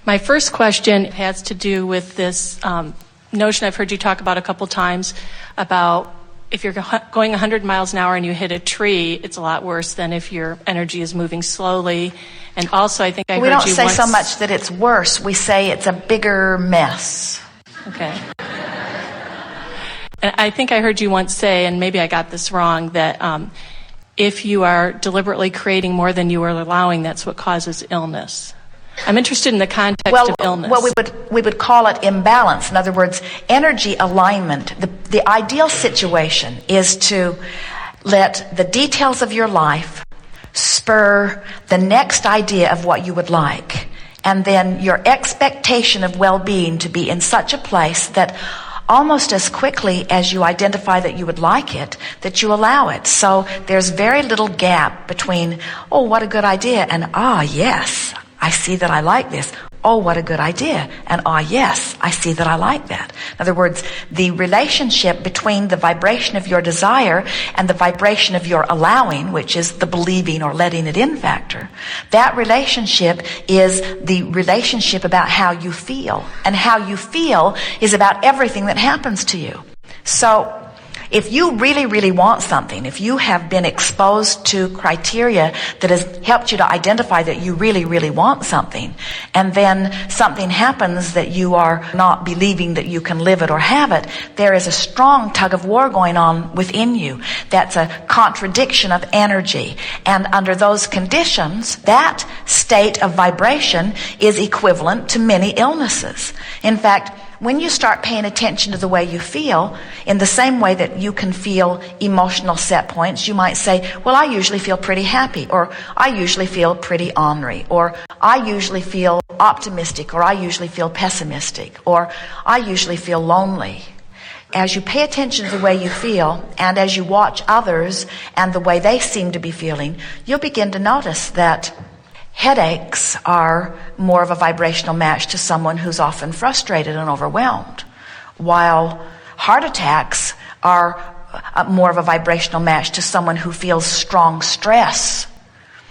My first question has to do with this notion I've heard you talk about a couple times about if you're going 100 miles an hour and you hit a tree, it's a lot worse than if your energy is moving slowly. And also, I think I heard you once... We don't say so much that it's worse. We say it's a bigger mess. Okay. And I think I heard you once say, and maybe I got this wrong, that if you are deliberately creating more than you are allowing, that's what causes illness. I'm interested in the context of illness. Well, we would call it imbalance. In other words, energy alignment. The ideal situation is to let the details of your life spur the next idea of what you would like. And then your expectation of well-being to be in such a place that almost as quickly as you identify that you would like it, that you allow it. So there's very little gap between, oh, what a good idea, and yes, I see that I like this. Oh, what a good idea. And yes, I see that I like that. In other words, the relationship between the vibration of your desire and the vibration of your allowing, which is the believing or letting it in factor, that relationship is the relationship about how you feel. And how you feel is about everything that happens to you. So if you really, really want something, if you have been exposed to criteria that has helped you to identify that you really, really want something, and then something happens that you are not believing that you can live it or have it, there is a strong tug of war going on within you. That's a contradiction of energy. And under those conditions, that state of vibration is equivalent to many illnesses. In fact, when you start paying attention to the way you feel, in the same way that you can feel emotional set points, you might say, well, I usually feel pretty happy, or I usually feel pretty ornery, or I usually feel optimistic, or I usually feel pessimistic, or I usually feel lonely. As you pay attention to the way you feel, and as you watch others and the way they seem to be feeling, you'll begin to notice that headaches are more of a vibrational match to someone who's often frustrated and overwhelmed, while heart attacks are more of a vibrational match to someone who feels strong stress.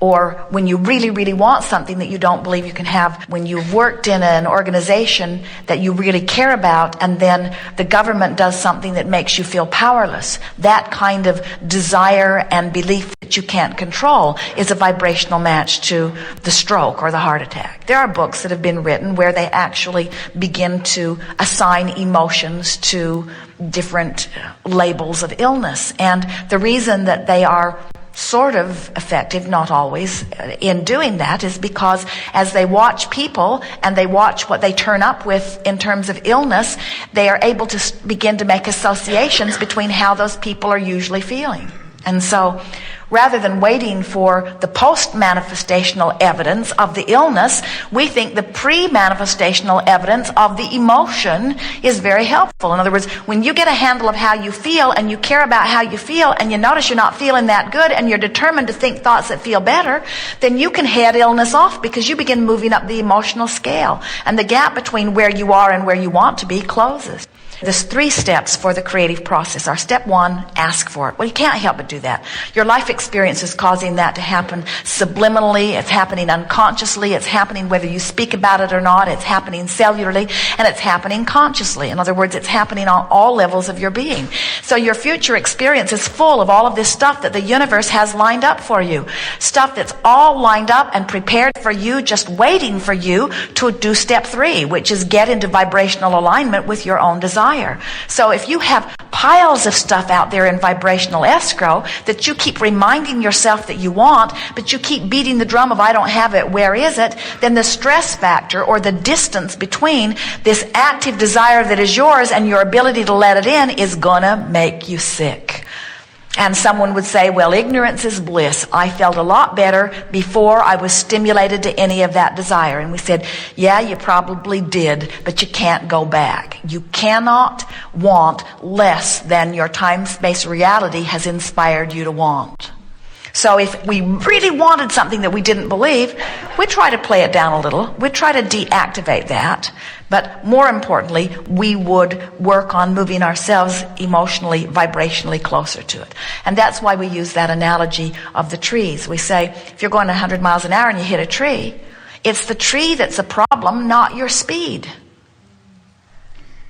Or when you really, really want something that you don't believe you can have, when you've worked in an organization that you really care about, and then the government does something that makes you feel powerless. That kind of desire and belief that you can't control is a vibrational match to the stroke or the heart attack. There are books that have been written where they actually begin to assign emotions to different labels of illness. And the reason that they are sort of effective, not always, in doing that is because as they watch people and they watch what they turn up with in terms of illness, they are able to begin to make associations between how those people are usually feeling. And so rather than waiting for the post-manifestational evidence of the illness, we think the pre-manifestational evidence of the emotion is very helpful. In other words, when you get a handle of how you feel and you care about how you feel and you notice you're not feeling that good and you're determined to think thoughts that feel better, then you can head illness off because you begin moving up the emotional scale. And the gap between where you are and where you want to be closes. There's 3 steps for the creative process. Our step 1, ask for it. Well, you can't help but do that. Your life experience is causing that to happen subliminally. It's happening unconsciously. It's happening whether you speak about it or not. It's happening cellularly, and it's happening consciously. In other words, it's happening on all levels of your being. So your future experience is full of all of this stuff that the universe has lined up for you. Stuff that's all lined up and prepared for you, just waiting for you to do step 3, which is get into vibrational alignment with your own desire. So if you have piles of stuff out there in vibrational escrow that you keep reminding yourself that you want, but you keep beating the drum of I don't have it, where is it? Then the stress factor or the distance between this active desire that is yours and your ability to let it in is gonna make you sick. And someone would say, well, ignorance is bliss. I felt a lot better before I was stimulated to any of that desire. And we said, yeah, you probably did, but you can't go back. You cannot want less than your time-space reality has inspired you to want. So if we really wanted something that we didn't believe, we'd try to play it down a little. We'd try to deactivate that. But more importantly, we would work on moving ourselves emotionally, vibrationally closer to it. And that's why we use that analogy of the trees. We say, if you're going 100 miles an hour and you hit a tree, It's the tree that's a problem, not your speed.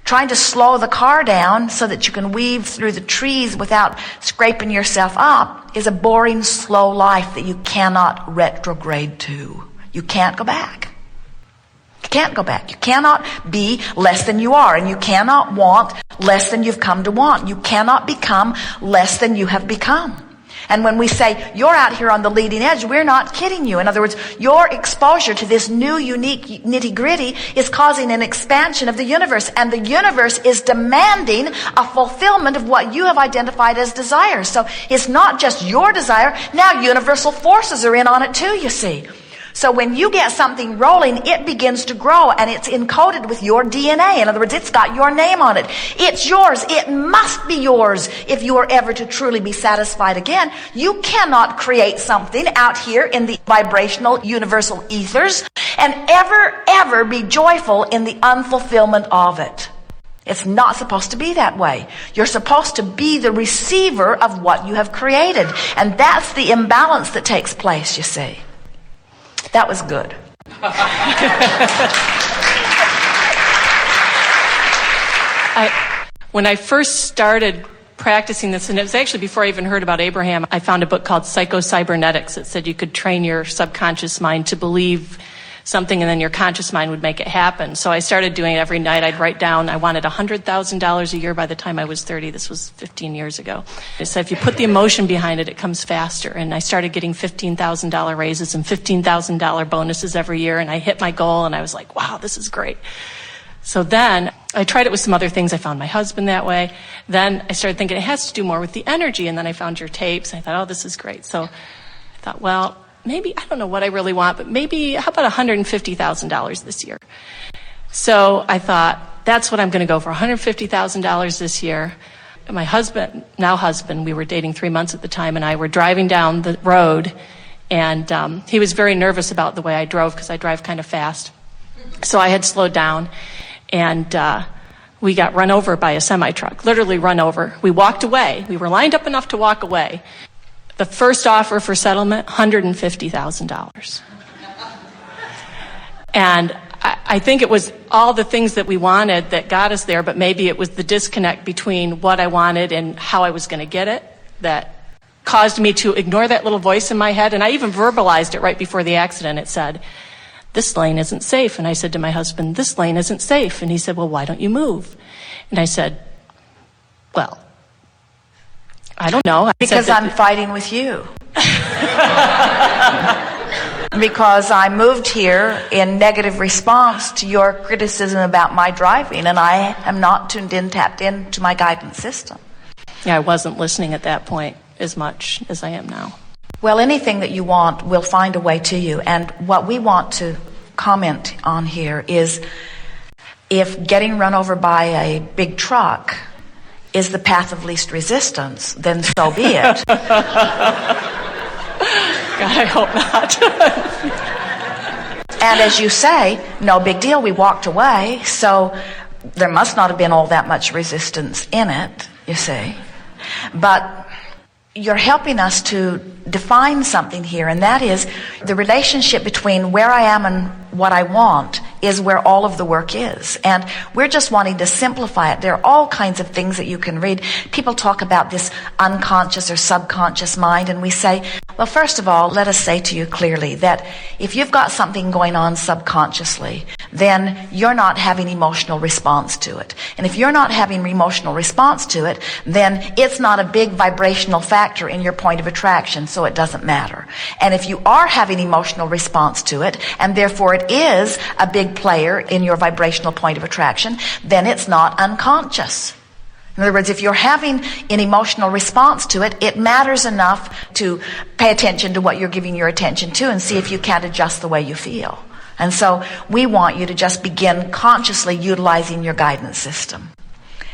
Trying to slow the car down so that you can weave through the trees without scraping yourself up is a boring, slow life that you cannot retrograde to. You can't go back. You can't go back. You cannot be less than you are, and you cannot want less than you've come to want. You cannot become less than you have become. And when we say, you're out here on the leading edge, we're not kidding you. In other words, your exposure to this new, unique nitty-gritty is causing an expansion of the universe. And the universe is demanding a fulfillment of what you have identified as desire. So it's not just your desire. Now universal forces are in on it too, you see. So when you get something rolling, it begins to grow, and it's encoded with your DNA. In other words, it's got your name on it. It's yours. It must be yours if you are ever to truly be satisfied again. You cannot create something out here in the vibrational universal ethers and ever be joyful in the unfulfillment of it. It's not supposed to be that way. You're supposed to be the receiver of what you have created. And that's the imbalance that takes place, you see. That was good. When I first started practicing this, and it was actually before I even heard about Abraham, I found a book called Psycho-Cybernetics that said you could train your subconscious mind to believe something, and then your conscious mind would make it happen. So I started doing it every night. I'd write down I wanted $100,000 a year by the time I was 30. This was 15 years ago. I said if you put the emotion behind it, it comes faster. And I started getting $15,000 raises and $15,000 bonuses every year, and I hit my goal, and I was like, wow, this is great. So then I tried it with some other things. I found my husband that way. Then I started thinking it has to do more with the energy, and then I found your tapes. I thought, oh, this is great. So I thought, well, maybe, I don't know what I really want, but maybe, how about $150,000 this year? So I thought, that's what I'm going to go for, $150,000 this year. And my husband, we were dating 3 months at the time, and I were driving down the road, and he was very nervous about the way I drove because I drive kind of fast. So I had slowed down, and we got run over by a semi-truck, literally run over. We walked away. We were lined up enough to walk away. The first offer for settlement, $150,000. And I think it was all the things that we wanted that got us there, but maybe it was the disconnect between what I wanted and how I was going to get it that caused me to ignore that little voice in my head. And I even verbalized it right before the accident. It said, this lane isn't safe. And I said to my husband, this lane isn't safe. And he said, well, why don't you move? And I said, well, I don't know. Because I'm fighting with you. Because I moved here in negative response to your criticism about my driving, and I am not tuned in, tapped into my guidance system. Yeah, I wasn't listening at that point as much as I am now. Well, anything that you want will find a way to you. And what we want to comment on here is if getting run over by a big truck is the path of least resistance, then so be it. God, I hope not. And as you say, no big deal, we walked away, so there must not have been all that much resistance in it, you see. But you're helping us to define something here, and that is the relationship between where I am and what I want is where all of the work is. And we're just wanting to simplify it. There are all kinds of things that you can read. People talk about this unconscious or subconscious mind, and we say, well, first of all, let us say to you clearly that if you've got something going on subconsciously, then you're not having emotional response to it. And if you're not having emotional response to it, then it's not a big vibrational factor in your point of attraction, so it doesn't matter. And if you are having emotional response to it, and therefore it is a big player in your vibrational point of attraction, then it's not unconscious. In other words, if you're having an emotional response to it, it matters enough to pay attention to what you're giving your attention to and see if you can't adjust the way you feel. And so we want you to just begin consciously utilizing your guidance system.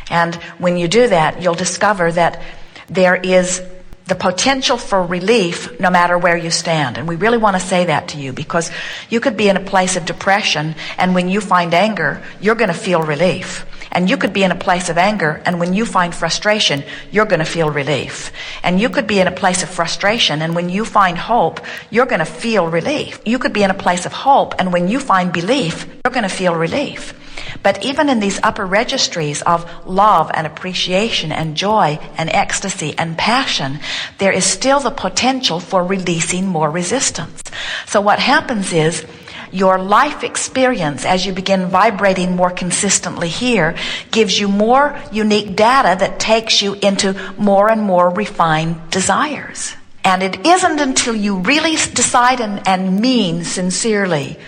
And when you do that, you'll discover that there is the potential for relief no matter where you stand. And we really want to say that to you, because you could be in a place of depression, and when you find anger, you're going to feel relief. And you could be in a place of anger, and when you find frustration, you're going to feel relief. And you could be in a place of frustration, and when you find hope, you're going to feel relief. You could be in a place of hope, and when you find belief, you're going to feel relief. But even in these upper registries of love and appreciation and joy and ecstasy and passion, there is still the potential for releasing more resistance. So what happens is, your life experience, as you begin vibrating more consistently here, gives you more unique data that takes you into more and more refined desires. And it isn't until you really decide and mean sincerely,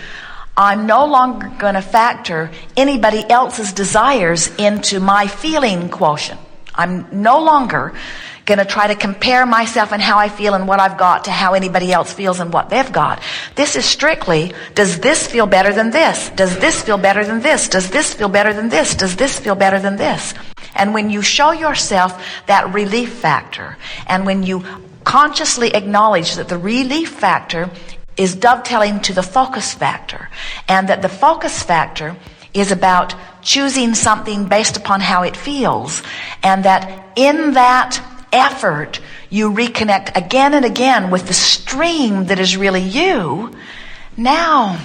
I'm no longer going to factor anybody else's desires into my feeling quotient. I'm no longer going to try to compare myself and how I feel and what I've got to how anybody else feels and what they've got. This is strictly, does this feel better than this? Does this feel better than this? Does this feel better than this? Does this feel better than this? And when you show yourself that relief factor, and when you consciously acknowledge that the relief factor is dovetailing to the focus factor, and that the focus factor is about choosing something based upon how it feels, and that in that effort you reconnect again and again with the stream that is really you, now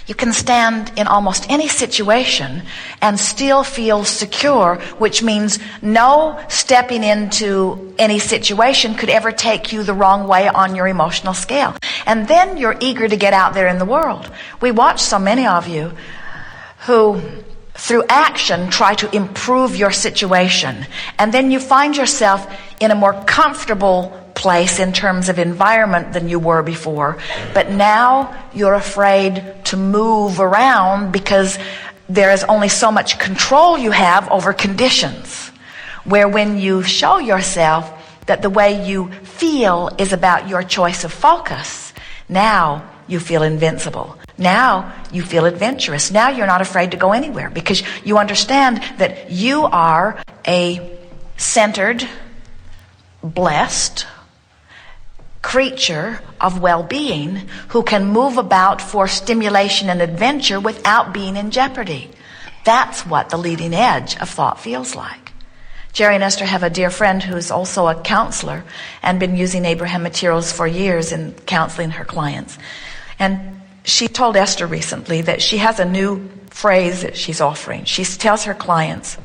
you can stand in almost any situation and still feel secure, which means no stepping into any situation could ever take you the wrong way on your emotional scale. And then you're eager to get out there in the world. We watch so many of you who, through action, try to improve your situation. And then you find yourself in a more comfortable place in terms of environment than you were before. But now you're afraid to move around because there is only so much control you have over conditions. Where when you show yourself that the way you feel is about your choice of focus, now you feel invincible. Now you feel adventurous. Now you're not afraid to go anywhere because you understand that you are a centered, blessed creature of well-being who can move about for stimulation and adventure without being in jeopardy. That's what the leading edge of thought feels like. Jerry and Esther have a dear friend who's also a counselor and been using Abraham materials for years in counseling her clients. And she told Esther recently that she has a new phrase that she's offering. She tells her clients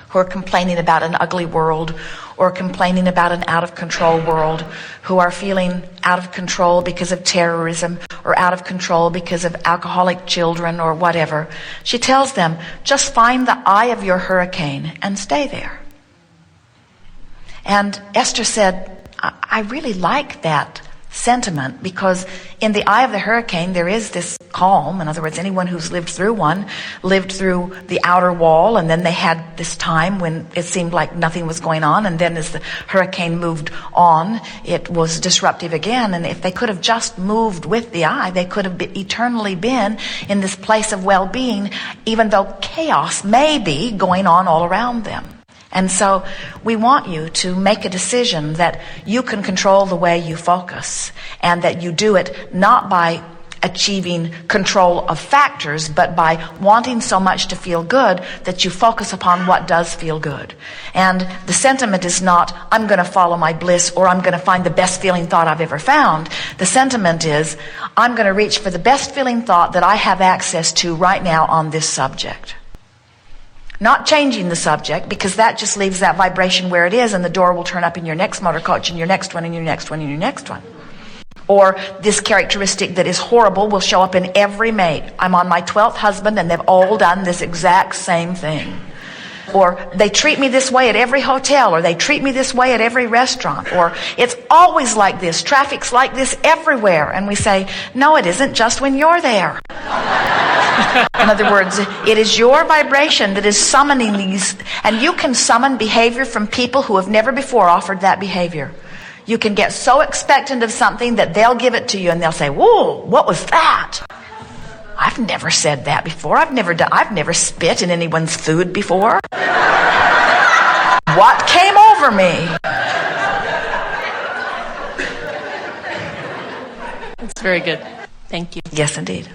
who are complaining about an ugly world or complaining about an out-of-control world, who are feeling out of control because of terrorism or out of control because of alcoholic children or whatever. She tells them, just find the eye of your hurricane and stay there. And Esther said, I really like that sentiment, because in the eye of the hurricane there is this calm. In other words, anyone who's lived through one lived through the outer wall, and then they had this time when it seemed like nothing was going on, and then as the hurricane moved on, it was disruptive again. And if they could have just moved with the eye, they could have eternally been in this place of well-being, even though chaos may be going on all around them. And so we want you to make a decision that you can control the way you focus, and that you do it not by achieving control of factors, but by wanting so much to feel good that you focus upon what does feel good. And the sentiment is not, I'm going to follow my bliss, or I'm going to find the best feeling thought I've ever found. The sentiment is, I'm going to reach for the best feeling thought that I have access to right now on this subject. Not changing the subject, because that just leaves that vibration where it is, and the door will turn up in your next motor coach and your next one and your next one and your next one. Or this characteristic that is horrible will show up in every mate. I'm on my 12th husband and they've all done this exact same thing. Or they treat me this way at every hotel, or they treat me this way at every restaurant, or it's always like this, traffic's like this everywhere. And we say, no, it isn't, just when you're there. In other words, it is your vibration that is summoning these, and you can summon behavior from people who have never before offered that behavior. You can get so expectant of something that they'll give it to you and they'll say, whoa, what was that? I've never said that before. I've never spit in anyone's food before. What came over me? That's very good. Thank you. Yes, indeed.